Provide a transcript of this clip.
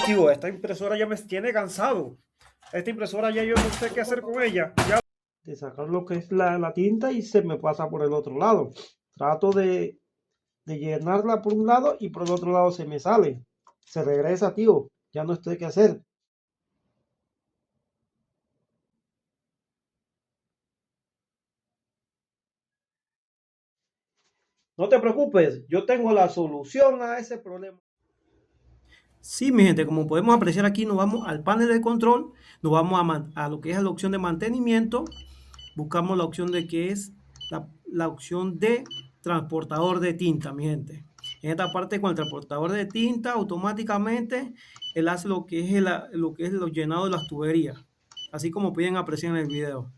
tío, esta impresora ya me tiene cansado. Esta impresora ya yo no sé qué hacer con ella. Ya de sacar lo que es la tinta y se me pasa por el otro lado. Trato de llenarla por un lado y por el otro lado se me sale. Se regresa, tío. Ya no sé qué hacer. No te preocupes, yo tengo la solución a ese problema. Sí, mi gente, como podemos apreciar aquí, nos vamos al panel de control, nos vamos a lo que es la opción de mantenimiento, buscamos la opción de que es la opción de transportador de tinta, mi gente. En esta parte con el transportador de tinta, automáticamente él hace lo que es lo que es los llenados de las tuberías, así como pueden apreciar en el video.